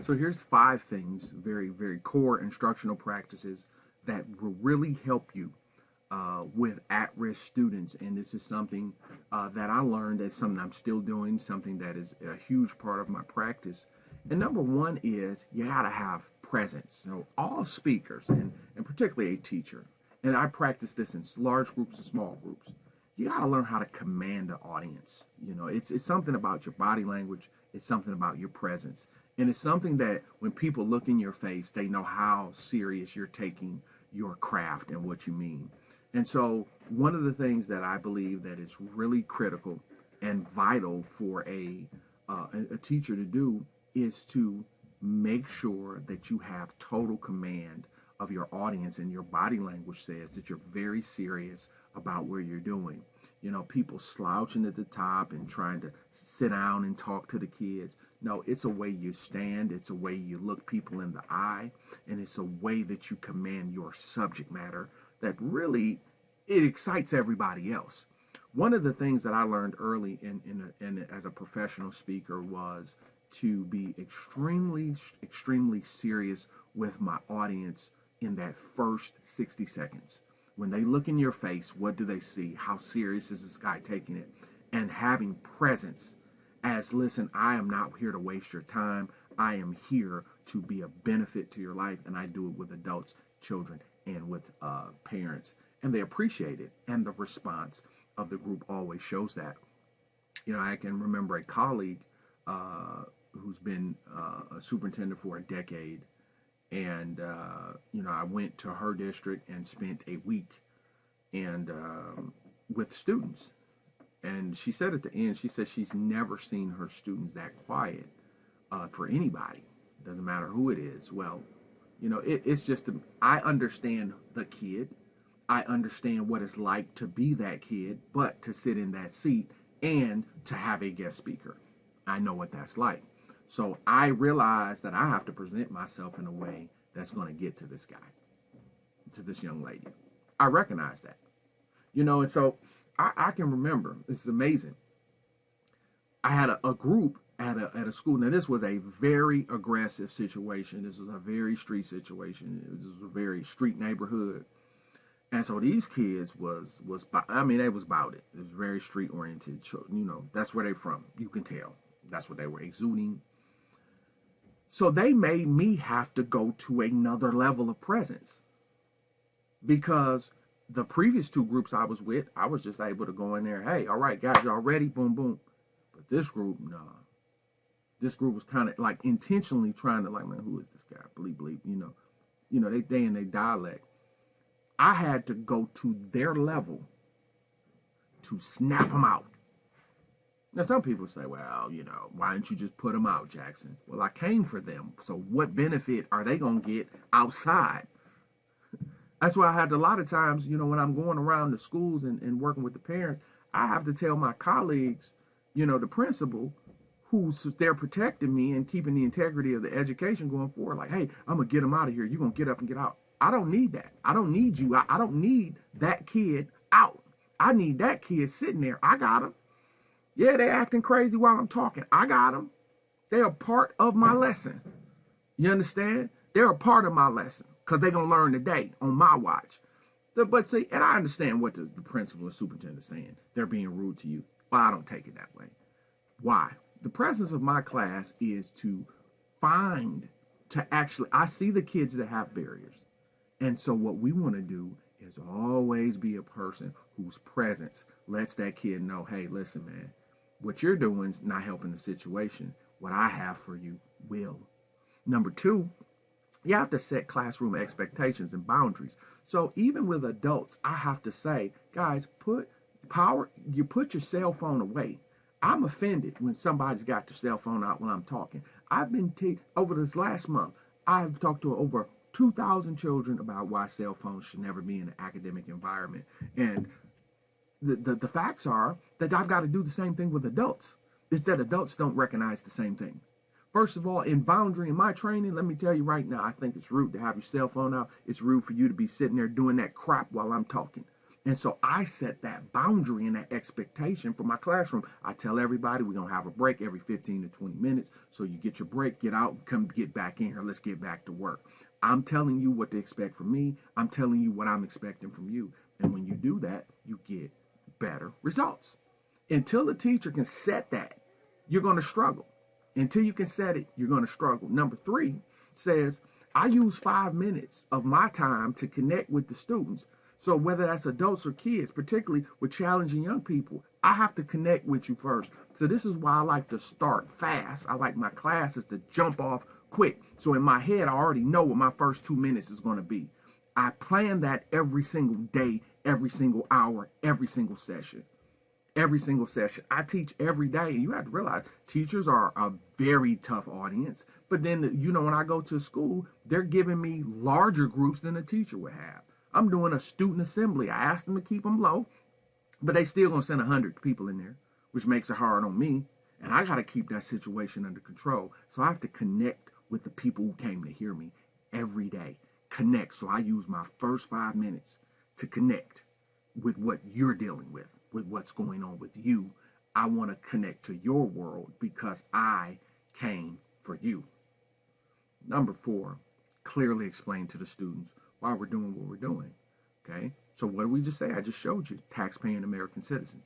So here's 5 things, very, very core instructional practices that will really help you with at-risk students. And this is something that I learned, as something I'm still doing, something that is a huge part of my practice. And number one is you gotta have presence. So all speakers, and particularly a teacher, and I practice this in large groups and small groups, you gotta learn how to command the audience. It's something about your body language, it's something about your presence. And it's something that when people look in your face, they know how serious you're taking your craft and what you mean. And so one of the things that I believe that is really critical and vital for a teacher to do is to make sure that you have total command of your audience, and your body language says that you're very serious about where you're doing. People slouching at the top and trying to sit down and talk to the kids. No, it's a way you stand, it's a way you look people in the eye, and it's a way that you command your subject matter that really it excites everybody else. One of the things that I learned early in as a professional speaker was to be extremely serious with my audience in that first 60 seconds. When they look in your face, what do they see? How serious is this guy taking it? And having presence as, listen, I am not here to waste your time. I am here to be a benefit to your life, and I do it with adults, children, and with parents. And they appreciate it, and the response of the group always shows that. I can remember a colleague who's been a superintendent for a decade, and I went to her district and spent a week and with students. And she said at the end, she said she's never seen her students that quiet for anybody. Doesn't matter who it is. Well, it's just, I understand the kid. I understand what it's like to be that kid, but to sit in that seat and to have a guest speaker. I know what that's like. So I realize that I have to present myself in a way that's going to get to this guy, to this young lady. I recognize that. And so I can remember, this is amazing. I had a group at a school. Now, this was a very aggressive situation. This was a very street situation. This was a very street neighborhood. And so these kids they was about it. It was very street oriented. That's where they from. You can tell. That's what they were exuding. So they made me have to go to another level of presence, because the previous 2 groups I was with, I was just able to go in there. Hey, all right, guys, y'all ready? Boom, boom. But this group, nah. This group was kind of like intentionally trying to, like, man, who is this guy? Bleep, bleep. They in their dialect. I had to go to their level to snap them out. Now, some people say, well, why didn't you just put them out, Jackson? Well, I came for them. So what benefit are they going to get outside? That's why I had to, a lot of times, when I'm going around the schools and working with the parents, I have to tell my colleagues, the principal, who's there protecting me and keeping the integrity of the education going forward, like, hey, I'm going to get them out of here. You're going to get up and get out. I don't need that. I don't need you. I don't need that kid out. I need that kid sitting there. I got them. Yeah, they acting crazy while I'm talking. I got them. They are part of my lesson. You understand? They're a part of my lesson because they're going to learn today on my watch. But see, and I understand what the principal and superintendent is saying. They're being rude to you. But I don't take it that way. Why? The presence of my class is to I see the kids that have barriers. And so what we want to do is always be a person whose presence lets that kid know, hey, listen, man, what you're doing is not helping the situation. What I have for you will. Number 2, you have to set classroom expectations and boundaries. So even with adults, I have to say, guys, put your cell phone away. I'm offended when somebody's got their cell phone out when I'm talking. I've been over this last month, I've talked to over 2,000 children about why cell phones should never be in an academic environment. And the facts are that I've got to do the same thing with adults. It's that adults don't recognize the same thing. First of all, in boundary, in my training, let me tell you right now, I think it's rude to have your cell phone out. It's rude for you to be sitting there doing that crap while I'm talking. And so I set that boundary and that expectation for my classroom. I tell everybody we're going to have a break every 15 to 20 minutes. So you get your break, get out, come get back in here. Let's get back to work. I'm telling you what to expect from me. I'm telling you what I'm expecting from you. And when you do that, you get better results. Until the teacher can set that, you're going to struggle. Until you can set it, you're going to struggle. Number 3 says, I use 5 minutes of my time to connect with the students. So whether that's adults or kids, particularly with challenging young people, I have to connect with you first. So this is why I like to start fast. I like my classes to jump off quick. So in my head, I already know what my first 2 minutes is going to be. I plan that every single day, every single hour, every single session. Every single session. I teach every day. You have to realize teachers are a very tough audience. But then, when I go to school, they're giving me larger groups than a teacher would have. I'm doing a student assembly. I asked them to keep them low, but they still going to send 100 people in there, which makes it hard on me. And I got to keep that situation under control. So I have to connect with the people who came to hear me every day. Connect. So I use my first 5 minutes to connect with what you're dealing with what's going on with you. I want to connect to your world because I came for you. Number 4, clearly explain to the students why we're doing what we're doing. Okay, so what did we just say? I just showed you tax-paying American citizens.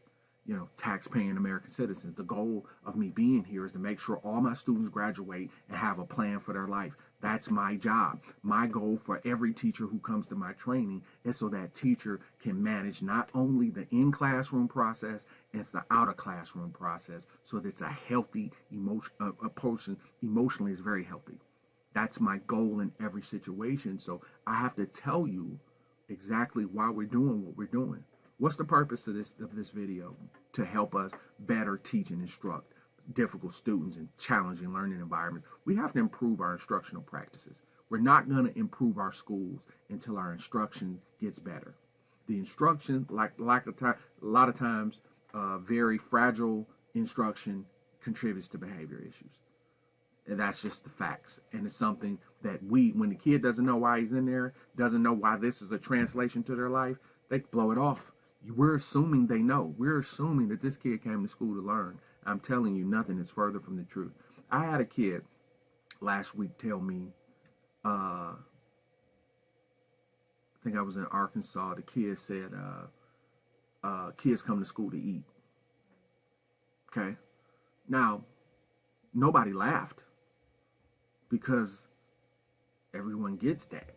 Tax-paying American citizens. The goal of me being here is to make sure all my students graduate and have a plan for their life. That's my job. My goal for every teacher who comes to my training is so that teacher can manage not only the in-classroom process, it's the out-of-classroom process, so that it's a healthy a person emotionally is very healthy. That's my goal in every situation. So I have to tell you exactly why we're doing what we're doing. What's the purpose of this video? To help us better teach and instruct difficult students in challenging learning environments. We have to improve our instructional practices. We're not going to improve our schools until our instruction gets better. The instruction, like a lot of times, very fragile instruction contributes to behavior issues. And that's just the facts. And it's something that when the kid doesn't know why he's in there, doesn't know why this is a translation to their life, they blow it off. We're assuming they know. We're assuming that this kid came to school to learn. I'm telling you, nothing is further from the truth. I had a kid last week tell me, I think I was in Arkansas, the kid said, kids come to school to eat. Okay? Now, nobody laughed because everyone gets that.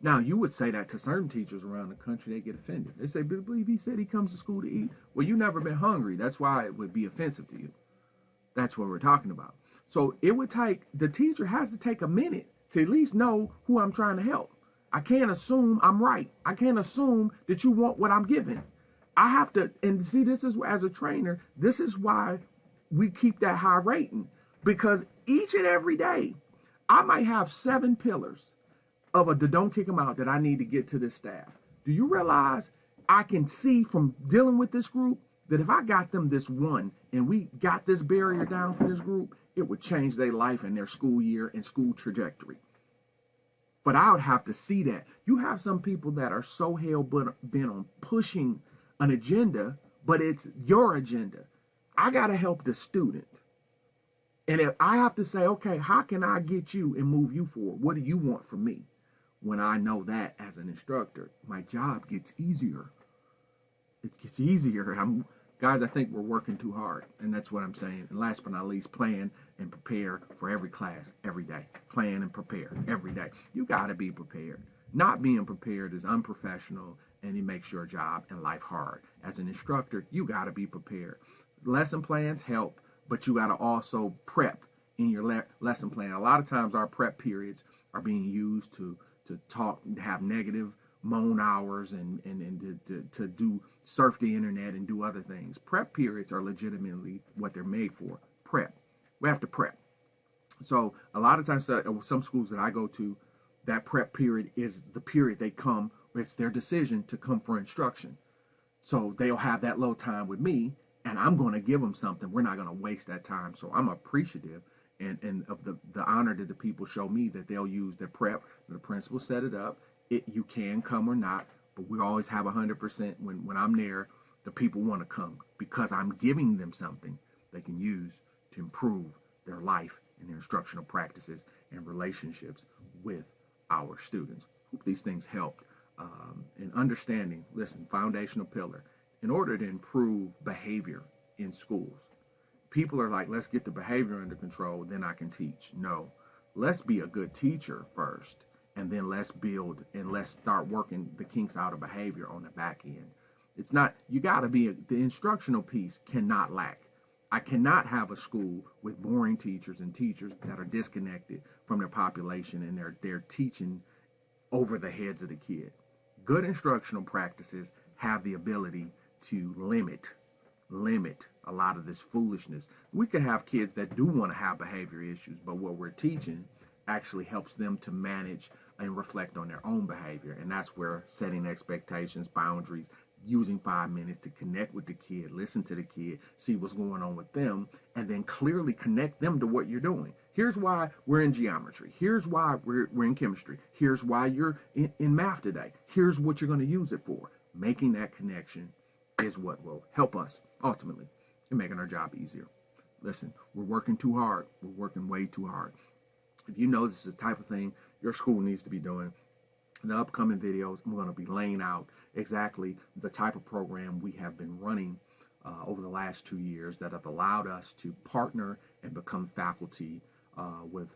Now, you would say that to certain teachers around the country, they get offended. They say, but I believe he said he comes to school to eat. Well, you've never been hungry. That's why it would be offensive to you. That's what we're talking about. So the teacher has to take a minute to at least know who I'm trying to help. I can't assume I'm right. I can't assume that you want what I'm giving. I have to, and see, this is, as a trainer, this is why we keep that high rating. Because each and every day, I might have 7 pillars of a don't kick them out that I need to get to this staff. Do you realize I can see from dealing with this group that if I got them this one and we got this barrier down for this group, it would change their life and their school year and school trajectory. But I would have to see that. You have some people that are so hell-bent on pushing an agenda, but it's your agenda. I got to help the student. And if I have to say, okay, how can I get you and move you forward? What do you want from me? When I know that as an instructor, my job gets easier. It gets easier. Guys, I think we're working too hard, and that's what I'm saying. And last but not least, plan and prepare for every class, every day. Plan and prepare every day. You got to be prepared. Not being prepared is unprofessional, and it makes your job and life hard. As an instructor, you got to be prepared. Lesson plans help, but you got to also prep in your lesson plan. A lot of times our prep periods are being used to talk, have negative moan hours and to do surf the internet and do other things. Prep periods are legitimately what they're made for. Prep. We have to prep. So a lot of times, some schools that I go to, that prep period is the period they come, it's their decision to come for instruction. So they'll have that little time with me, and I'm going to give them something. We're not going to waste that time. So I'm appreciative and of the honor that the people show me, that they'll use their prep. The principal set it up. You can come or not. but we always have 100% when I'm there. The people want to come because I'm giving them something they can use to improve their life and their instructional practices and relationships with our students. Hope these things helped. In understanding, listen, foundational pillar, in order to improve behavior in schools. People are like, let's get the behavior under control, then I can teach. No, let's be a good teacher first, and then let's build and let's start working the kinks out of behavior on the back end. It's not, you got to be, the instructional piece cannot lack. I cannot have a school with boring teachers and teachers that are disconnected from their population and they're teaching over the heads of the kid. Good instructional practices have the ability to limit a lot of this foolishness. We can have kids that do want to have behavior issues, but what we're teaching actually helps them to manage and reflect on their own behavior. And that's where setting expectations, boundaries, using 5 minutes to connect with the kid, listen to the kid, see what's going on with them, and then clearly connect them to what you're doing. Here's why we're in geometry. Here's why we're in chemistry. Here's why you're in math today. Here's what you're going to use it for. Making that connection is what will help us ultimately in making our job easier. Listen, we're working too hard. We're working way too hard. If you know this is the type of thing your school needs to be doing, in the upcoming videos, I'm going to be laying out exactly the type of program we have been running over the last 2 years that have allowed us to partner and become faculty with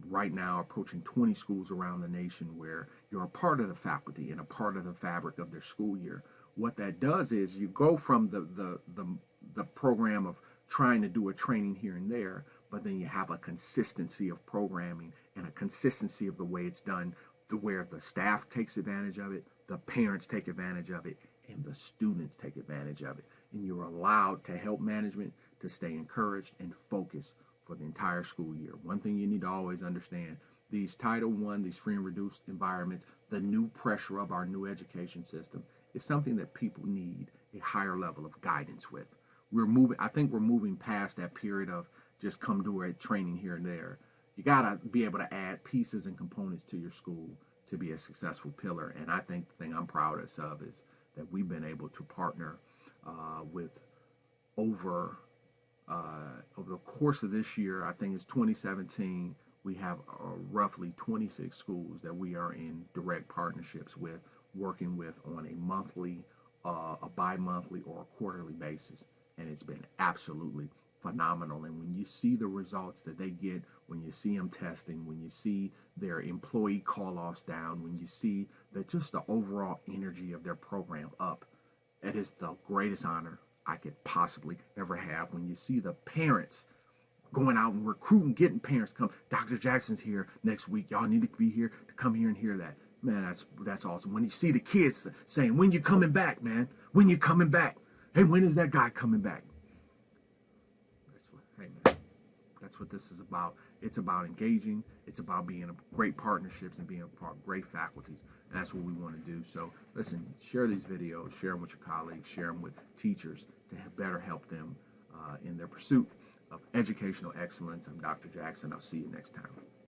right now approaching 20 schools around the nation where you're a part of the faculty and a part of the fabric of their school year. What that does is you go from the program of trying to do a training here and there, but then you have a consistency of programming and a consistency of the way it's done, to where the staff takes advantage of it, the parents take advantage of it, and the students take advantage of it. And you're allowed to help management to stay encouraged and focused for the entire school year. One thing you need to always understand, these Title I, these free and reduced environments, the new pressure of our new education system is something that people need a higher level of guidance with. I think we're moving past that period of just come do a training here and there. You gotta be able to add pieces and components to your school to be a successful pillar. And I think the thing I'm proudest of is that we've been able to partner with over the course of this year, I think it's 2017, we have roughly 26 schools that we are in direct partnerships with, working with on a monthly, a bi-monthly, or a quarterly basis. And it's been absolutely phenomenal. And when you see the results that they get, when you see them testing, when you see their employee call-offs down, when you see that just the overall energy of their program up, it is the greatest honor I could possibly ever have. When you see the parents going out and recruiting, getting parents to come, Dr. Jackson's here next week, y'all need to be here to come here and hear that. Man, that's awesome. When you see the kids saying, when you coming back, man? When you coming back? Hey, when is that guy coming back? That's what this is about. It's about engaging. It's about being in great partnerships and being a part of great faculties. And that's what we want to do. So listen, share these videos, share them with your colleagues, share them with teachers to better help them in their pursuit of educational excellence. I'm Dr. Jackson. I'll see you next time.